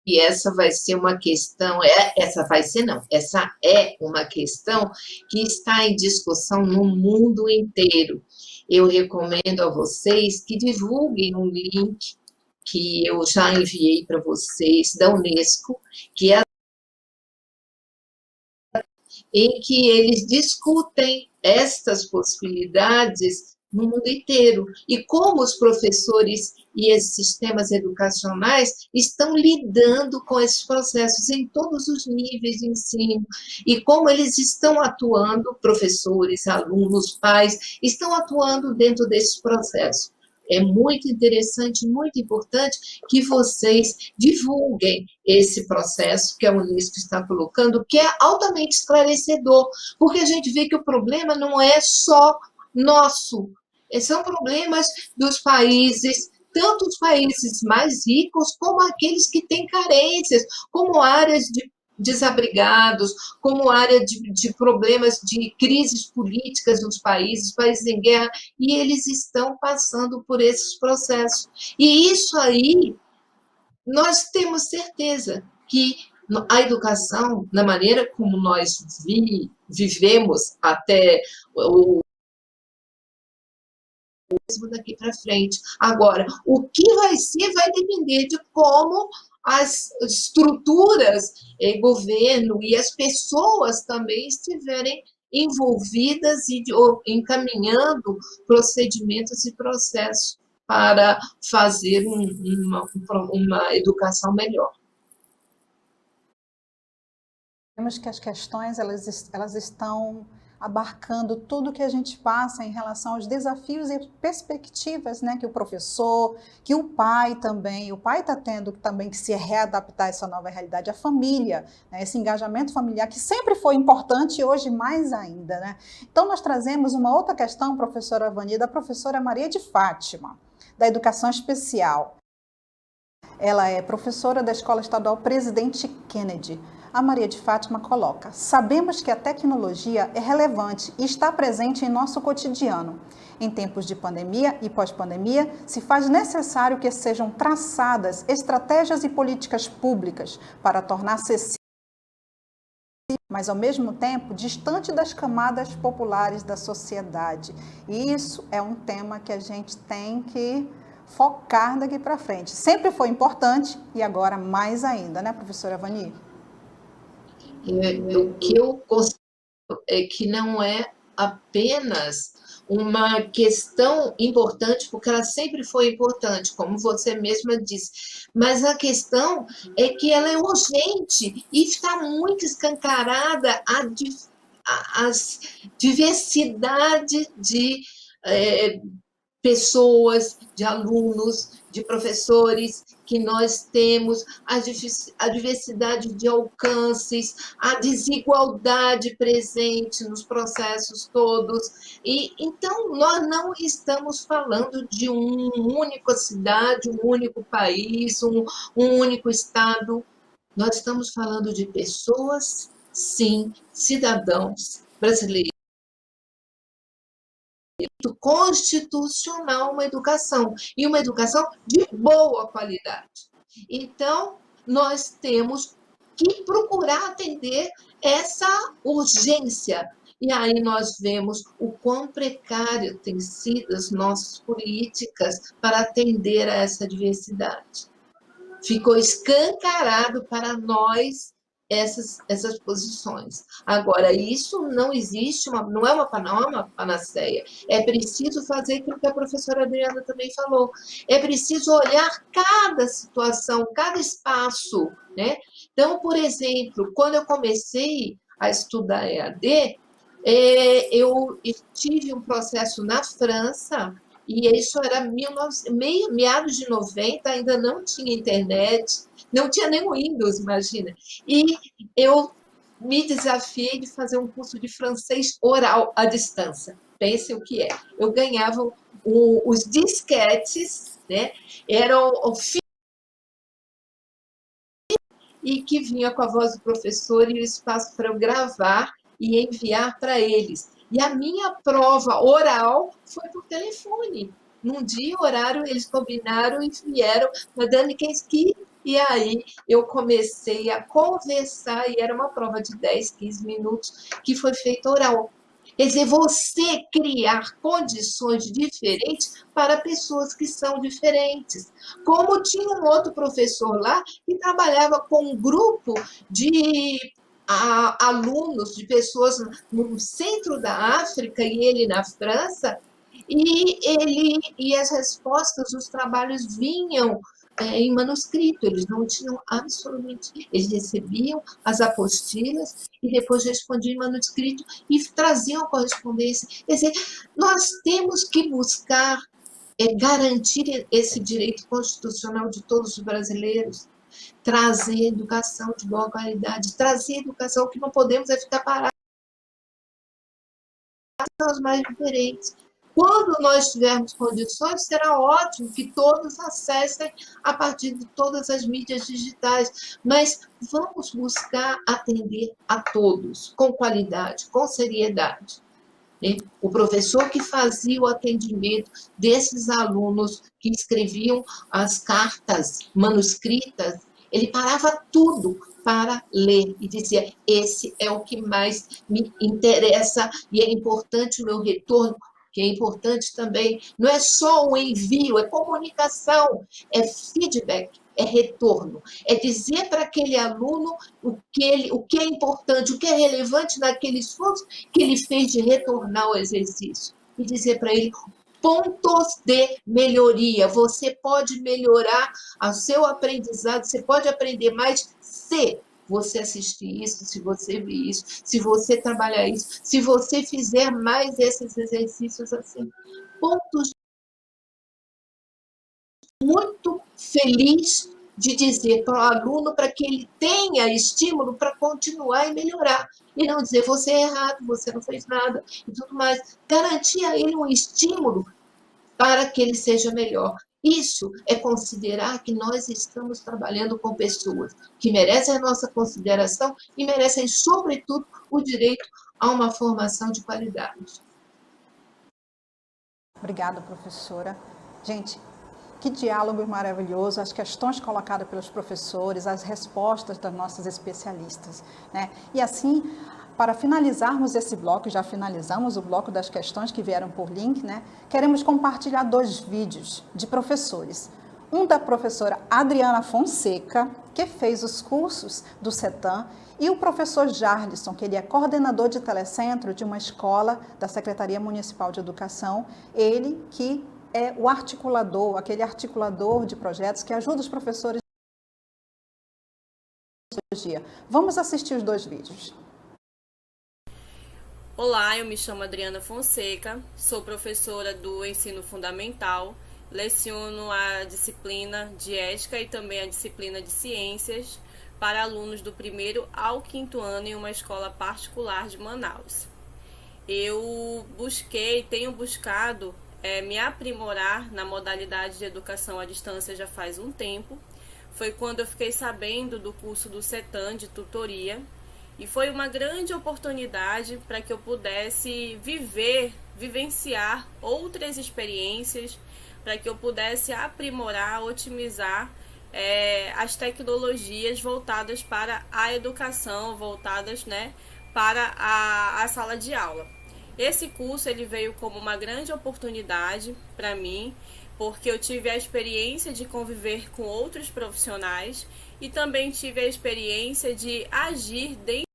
Speaker 2: E essa vai ser uma questão, essa é uma questão que está em discussão no mundo inteiro. Eu recomendo a vocês que divulguem um link que eu já enviei para vocês, da Unesco, que é em que eles discutem estas possibilidades no mundo inteiro, e como os professores e esses sistemas educacionais estão lidando com esses processos em todos os níveis de ensino, e como eles estão atuando, professores, alunos, pais, estão atuando dentro desse processo. É muito interessante, muito importante que vocês divulguem esse processo que a Unesco está colocando, que é altamente esclarecedor, porque a gente vê que o problema não é só nosso, são problemas dos países, tanto os países mais ricos, como aqueles que têm carências, como áreas de desabrigados, como área de problemas de crises políticas nos países em guerra, e eles estão passando por esses processos. E isso aí, nós temos certeza que a educação, na maneira como nós vivemos até o daqui para frente. Agora, o que vai ser vai depender de como as estruturas, governo e as pessoas também estiverem envolvidas e encaminhando procedimentos e processos para fazer uma educação melhor.
Speaker 1: Vemos que as questões elas estão abarcando tudo que a gente passa em relação aos desafios e perspectivas, né, que o professor, que o pai também, o pai está tendo também que se readaptar a essa nova realidade, a família, né, esse engajamento familiar que sempre foi importante e hoje mais ainda, né? Então nós trazemos uma outra questão, professora Vani, da professora Maria de Fátima, da Educação Especial. Ela é professora da Escola Estadual Presidente Kennedy. A Maria de Fátima coloca: sabemos que a tecnologia é relevante e está presente em nosso cotidiano. Em tempos de pandemia e pós-pandemia, se faz necessário que sejam traçadas estratégias e políticas públicas para tornar acessível, mas ao mesmo tempo distante das camadas populares da sociedade. E isso é um tema que a gente tem que focar daqui para frente. Sempre foi importante e agora mais ainda, né, professora Vani?
Speaker 2: O que eu considero é que não é apenas uma questão importante, porque ela sempre foi importante, como você mesma disse, mas a questão é que ela é urgente e está muito escancarada a diversidade de pessoas, de alunos, de professores que nós temos, a diversidade de alcances, a desigualdade presente nos processos todos. E então nós não estamos falando de uma única cidade, um único país, um único estado. Nós estamos falando de pessoas, sim, cidadãos brasileiros, constitucional uma educação, e uma educação de boa qualidade. Então, nós temos que procurar atender essa urgência. E aí nós vemos o quão precário têm sido as nossas políticas para atender a essa diversidade. Ficou escancarado para nós essas posições. Agora, isso não existe, não é uma panaceia. É preciso fazer aquilo que a professora Adriana também falou. É preciso olhar cada situação, cada espaço, né? Então, por exemplo, quando eu comecei a estudar EAD, eu tive um processo na França, e isso era meados de 90, ainda não tinha internet, não tinha nem o Windows, imagina. E eu me desafiei de fazer um curso de francês oral à distância. Pense o que é. Eu ganhava os disquetes, né? Eram e que vinha com a voz do professor e o espaço para eu gravar e enviar para eles. E a minha prova oral foi por telefone. Num dia, horário, eles combinaram e vieram, Madame Kensky, e aí eu comecei a conversar, e era uma prova de 10, 15 minutos, que foi feita oral. Quer dizer, você criar condições diferentes para pessoas que são diferentes. Como tinha um outro professor lá que trabalhava com um grupo de alunos, de pessoas no centro da África e ele na França, e as respostas dos trabalhos vinham em manuscrito, eles não tinham absolutamente, eles recebiam as apostilas e depois respondiam em manuscrito e traziam a correspondência. Quer dizer, nós temos que buscar garantir esse direito constitucional de todos os brasileiros, trazer educação de boa qualidade, trazer educação que não podemos ficar parados aos mais diferentes. Quando nós tivermos condições, será ótimo que todos acessem a partir de todas as mídias digitais, mas vamos buscar atender a todos, com qualidade, com seriedade. O professor que fazia o atendimento desses alunos que escreviam as cartas manuscritas, ele parava tudo para ler e dizia: esse é o que mais me interessa e é importante o meu retorno, que é importante também, não é só o envio, é comunicação, é feedback, é retorno, é dizer para aquele aluno o que é importante, o que é relevante naquele esforço que ele fez de retornar ao exercício, e dizer para ele pontos de melhoria. Você pode melhorar o seu aprendizado, você pode aprender mais se você assistir isso, se você ver isso, se você trabalhar isso, se você fizer mais esses exercícios assim. Pontos muito feliz de dizer para o aluno para que ele tenha estímulo para continuar e melhorar. E não dizer, você é errado, você não fez nada e tudo mais. Garantir a ele um estímulo para que ele seja melhor. Isso é considerar que nós estamos trabalhando com pessoas que merecem a nossa consideração e merecem, sobretudo, o direito a uma formação de qualidade.
Speaker 1: Obrigada, professora. Gente, que diálogo maravilhoso, as questões colocadas pelos professores, as respostas das nossas especialistas, né? E assim, para finalizarmos esse bloco, já finalizamos o bloco das questões que vieram por link, né? Queremos compartilhar 2 vídeos de professores. Um da professora Adriana Fonseca, que fez os cursos do CETAM, e o professor Jarlisson, que ele é coordenador de telecentro de uma escola da Secretaria Municipal de Educação, ele que é o articulador, aquele articulador de projetos que ajuda os professores. Vamos assistir os 2 vídeos.
Speaker 6: Olá, eu me chamo Adriana Fonseca, sou professora do ensino fundamental, leciono a disciplina de ética e também a disciplina de ciências para alunos do 1º ao 5º ano em uma escola particular de Manaus. Eu tenho buscado me aprimorar na modalidade de educação à distância já faz um tempo. Foi quando eu fiquei sabendo do curso do CETAM de tutoria e foi uma grande oportunidade para que eu pudesse vivenciar outras experiências, para que eu pudesse aprimorar, otimizar as tecnologias voltadas para a educação, voltadas, né, para a sala de aula. Esse curso ele veio como uma grande oportunidade para mim, porque eu tive a experiência de conviver com outros profissionais e também tive a experiência de agir dentro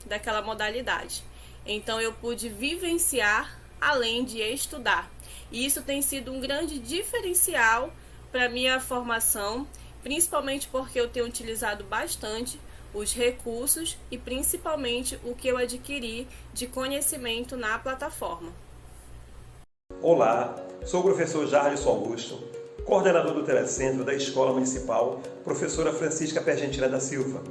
Speaker 6: daquela modalidade. Então eu pude vivenciar além de estudar. E isso tem sido um grande diferencial para minha formação, principalmente porque eu tenho utilizado bastante os recursos e principalmente o que eu adquiri de conhecimento na plataforma.
Speaker 7: Olá, sou o professor Jarlisson Augusto, coordenador do Telecentro da Escola Municipal, professora Francisca Pergentina da Silva.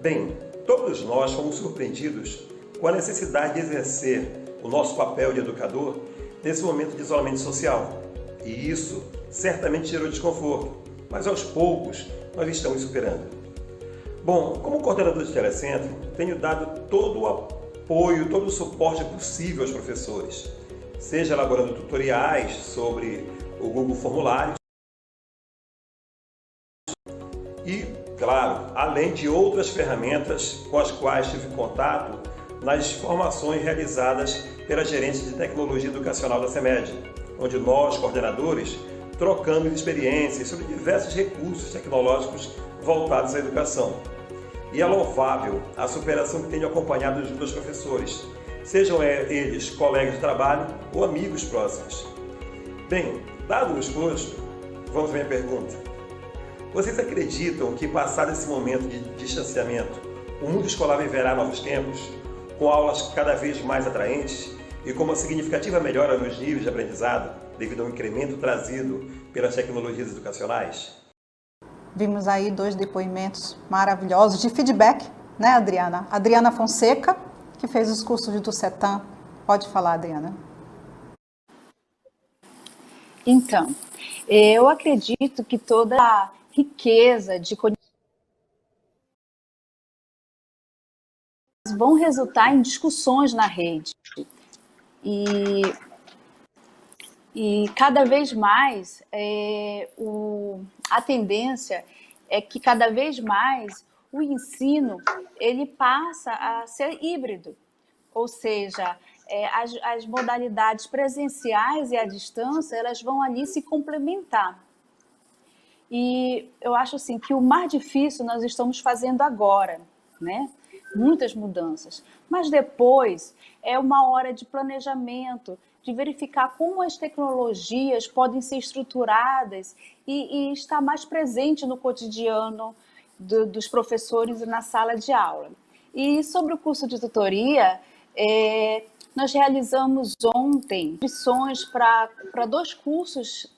Speaker 7: Bem, todos nós fomos surpreendidos com a necessidade de exercer o nosso papel de educador nesse momento de isolamento social. E isso certamente gerou desconforto, mas aos poucos nós estamos superando. Bom, como coordenador de Telecentro, tenho dado todo o apoio, todo o suporte possível aos professores, seja elaborando tutoriais sobre o Google Formulários e, claro, além de outras ferramentas com as quais tive contato nas formações realizadas pela Gerência de Tecnologia Educacional da CEMED, onde nós, coordenadores, trocamos experiências sobre diversos recursos tecnológicos voltados à educação. E é louvável a superação que tenho acompanhado junto aos professores, sejam eles colegas de trabalho ou amigos próximos. Bem, dado o exposto, vamos à minha pergunta. Vocês acreditam que, passado esse momento de distanciamento, o mundo escolar viverá novos tempos, com aulas cada vez mais atraentes e com uma significativa melhora nos níveis de aprendizado, devido ao incremento trazido pelas tecnologias educacionais?
Speaker 1: Vimos aí 2 depoimentos maravilhosos de feedback, né, Adriana? Adriana Fonseca, que fez os cursos do CETAM. Pode falar, Adriana.
Speaker 3: Então, eu acredito que toda a riqueza de conhecimento vão resultar em discussões na rede. E cada vez mais a tendência é que cada vez mais o ensino ele passa a ser híbrido, ou seja, as modalidades presenciais e à distância elas vão ali se complementar. E eu acho assim que o mais difícil nós estamos fazendo agora, né? Muitas mudanças, mas depois é uma hora de planejamento, de verificar como as tecnologias podem ser estruturadas e estar mais presente no cotidiano dos professores e na sala de aula. E sobre o curso de tutoria, nós realizamos ontem inscrições para 2 cursos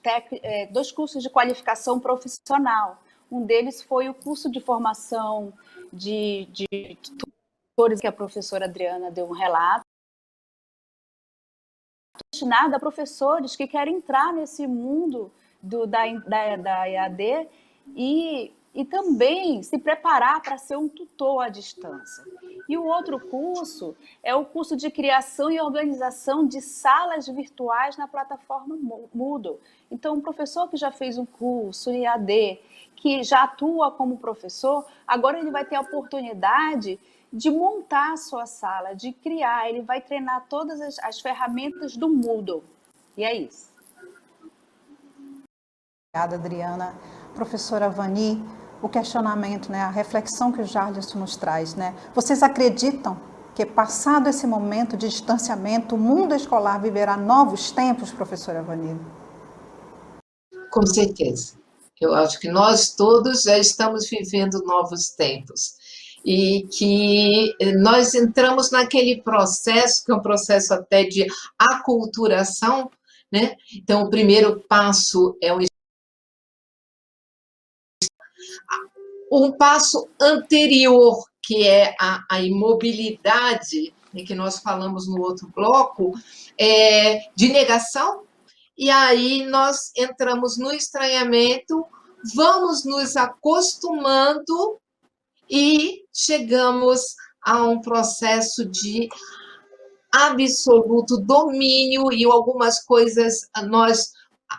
Speaker 3: de qualificação profissional. Um deles foi o curso de formação de tutores, que a professora Adriana deu um relato, destinado a professores que querem entrar nesse mundo da EAD e também se preparar para ser um tutor à distância. E o outro curso é o curso de criação e organização de salas virtuais na plataforma Moodle. Então, um professor que já fez um curso em EAD, que já atua como professor, agora ele vai ter a oportunidade de montar a sua sala, de criar, ele vai treinar todas as ferramentas do Moodle. E é isso.
Speaker 1: Obrigada, Adriana. Professora Vani, o questionamento, né, a reflexão que o Jarlisson nos traz, né? Vocês acreditam que, passado esse momento de distanciamento, o mundo escolar viverá novos tempos, professora Vani?
Speaker 2: Com certeza. Eu acho que nós todos já estamos vivendo novos tempos. e que nós entramos naquele processo, que é um processo até de aculturação, né? Então, o primeiro passo é um passo anterior, que é a imobilidade, que nós falamos no outro bloco, de negação, e aí nós entramos no estranhamento, vamos nos acostumando e chegamos a um processo de absoluto domínio, e algumas coisas nós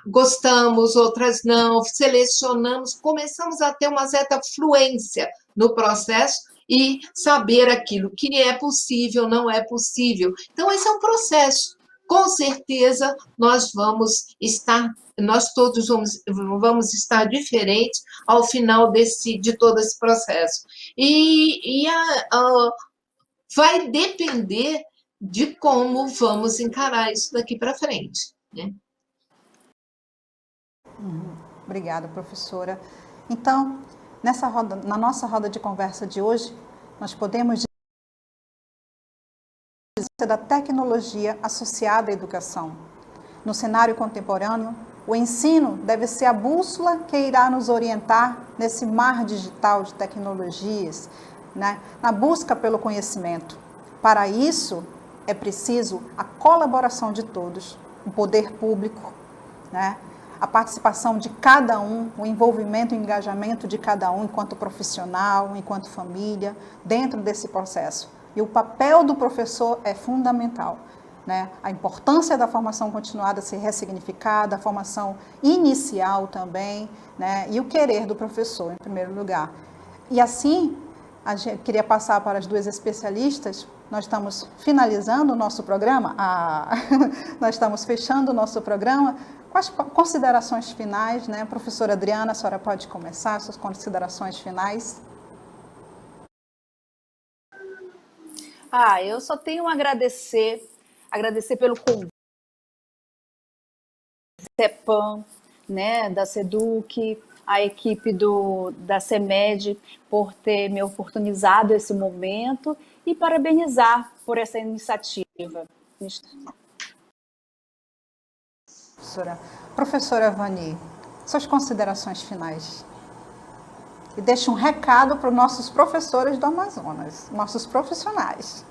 Speaker 2: gostamos, outras não, selecionamos, começamos a ter uma certa fluência no processo e saber aquilo que é possível, não é possível. Então, esse é um processo. Com certeza, nós todos vamos estar diferentes ao final de todo esse processo. Vai depender de como vamos encarar isso daqui para frente, né?
Speaker 1: Obrigada, professora. Então, na nossa roda de conversa de hoje, nós podemos dizer da tecnologia associada à educação. No cenário contemporâneo, o ensino deve ser a bússola que irá nos orientar nesse mar digital de tecnologias, né, na busca pelo conhecimento. Para isso, é preciso a colaboração de todos, o poder público, né, a participação de cada um, o envolvimento e engajamento de cada um enquanto profissional, enquanto família, dentro desse processo. E o papel do professor é fundamental, né? A importância da formação continuada ser ressignificada, a formação inicial também, né? E o querer do professor, em primeiro lugar. E assim, queria passar para as duas especialistas. Nós estamos finalizando o nosso programa, nós estamos fechando o nosso programa. Quais considerações finais, né? Professora Adriana, a senhora pode começar suas considerações finais?
Speaker 3: Eu só tenho a agradecer pelo convite, CEPAM, né, da SEDUC, a equipe da CEMED por ter me oportunizado esse momento e parabenizar por essa iniciativa.
Speaker 1: Professora Vani, suas considerações finais. E deixe um recado para os nossos professores do Amazonas, nossos profissionais.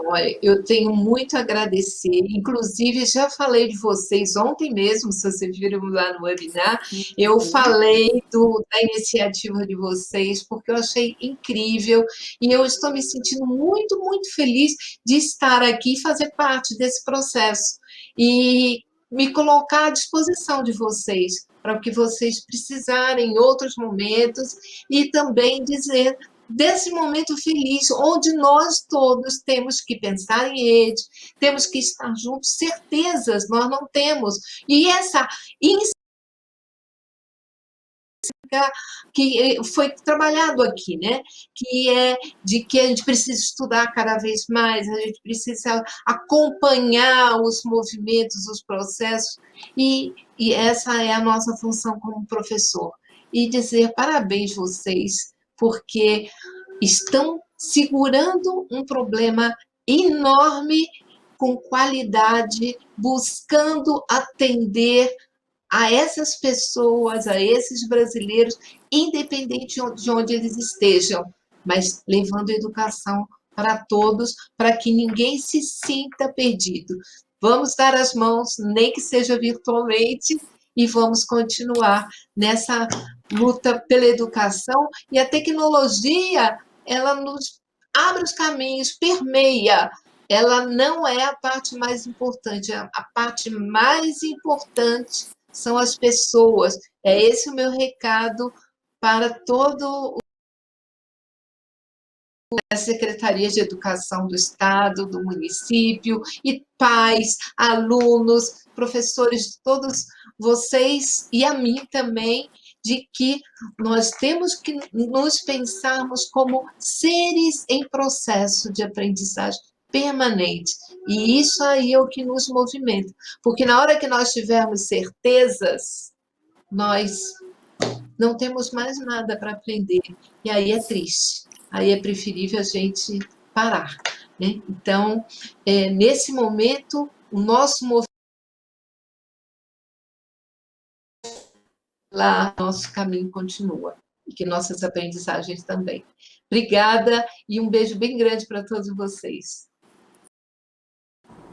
Speaker 2: Olha, eu tenho muito a agradecer, inclusive já falei de vocês ontem mesmo, se vocês viram lá no webinar, eu falei da iniciativa de vocês, porque eu achei incrível, e eu estou me sentindo muito, muito feliz de estar aqui e fazer parte desse processo, e me colocar à disposição de vocês, para o que vocês precisarem em outros momentos, e também dizer desse momento feliz, onde nós todos temos que pensar em rede, temos que estar juntos, certezas nós não temos. E essa que foi trabalhado aqui, né? Que é de que a gente precisa estudar cada vez mais, a gente precisa acompanhar os movimentos, os processos, e essa é a nossa função como professor. E dizer parabéns vocês, porque estão segurando um problema enorme com qualidade, buscando atender a essas pessoas, a esses brasileiros, independente de onde eles estejam, mas levando educação para todos, para que ninguém se sinta perdido. Vamos dar as mãos, nem que seja virtualmente, e vamos continuar nessa luta pela educação, e a tecnologia, ela nos abre os caminhos, permeia. Ela não é a parte mais importante, a parte mais importante são as pessoas. É esse o meu recado para todo a Secretaria de Educação do Estado, do município, e pais, alunos, professores, de todos vocês, e a mim também, de que nós temos que nos pensarmos como seres em processo de aprendizagem permanente. E isso aí é o que nos movimenta. Porque na hora que nós tivermos certezas, nós não temos mais nada para aprender, e aí é triste, aí é preferível a gente parar, né? Então, nesse momento, o nosso movimento lá, nosso caminho continua, e que nossas aprendizagens também. Obrigada e um beijo bem grande para todos vocês.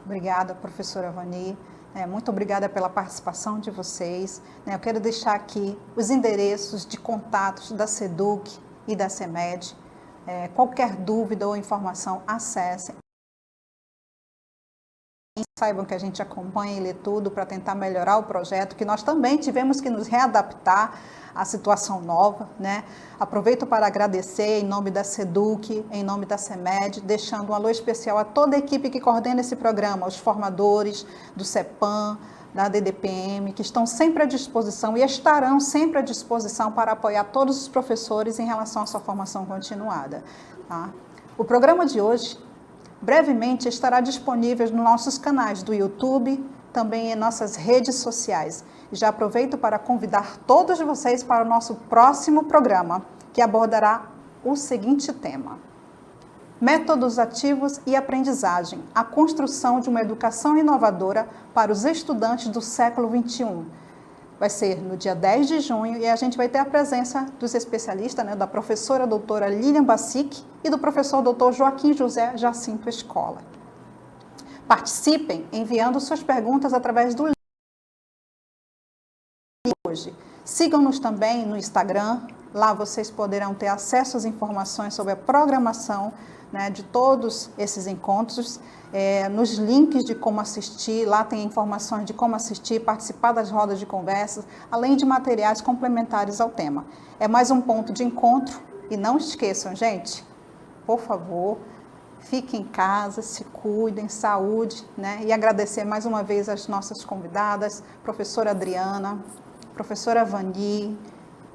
Speaker 1: Obrigada, professora Vani. Muito obrigada pela participação de vocês. Eu quero deixar aqui os endereços de contatos da SEDUC e da CEMED. Qualquer dúvida ou informação, acessem. Saibam que a gente acompanha e lê tudo para tentar melhorar o projeto, que nós também tivemos que nos readaptar à situação nova, né? Aproveito para agradecer em nome da SEDUC, em nome da CEMED, deixando um alô especial a toda a equipe que coordena esse programa, aos formadores do CEPAM, da DDPM, que estão sempre à disposição e estarão sempre à disposição para apoiar todos os professores em relação à sua formação continuada. Tá? O programa de hoje brevemente estará disponível nos nossos canais do YouTube, também em nossas redes sociais. E já aproveito para convidar todos vocês para o nosso próximo programa, que abordará o seguinte tema: métodos ativos e aprendizagem, a construção de uma educação inovadora para os estudantes do século XXI. Vai ser no dia 10 de junho e a gente vai ter a presença dos especialistas, da professora doutora Lilian Bassic e do professor doutor Joaquim José Jacinto Escola. Participem enviando suas perguntas através do link hoje. Sigam-nos também no Instagram, lá vocês poderão ter acesso às informações sobre a programação de todos esses encontros, nos links de como assistir, lá tem informações de como assistir, participar das rodas de conversas, além de materiais complementares ao tema. É mais um ponto de encontro e não esqueçam, gente, por favor, fiquem em casa, se cuidem, saúde, e agradecer mais uma vez as nossas convidadas, professora Adriana, professora Vani.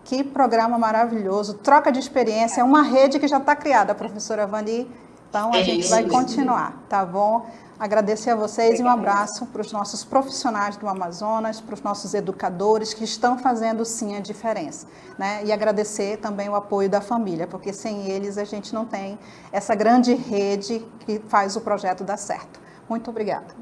Speaker 1: Que programa maravilhoso, troca de experiência, é uma rede que já está criada, professora Vani, então a gente vai continuar, tá bom? Agradecer a vocês e um abraço para os nossos profissionais do Amazonas, para os nossos educadores que estão fazendo sim a diferença, E agradecer também o apoio da família, porque sem eles a gente não tem essa grande rede que faz o projeto dar certo. Muito obrigada.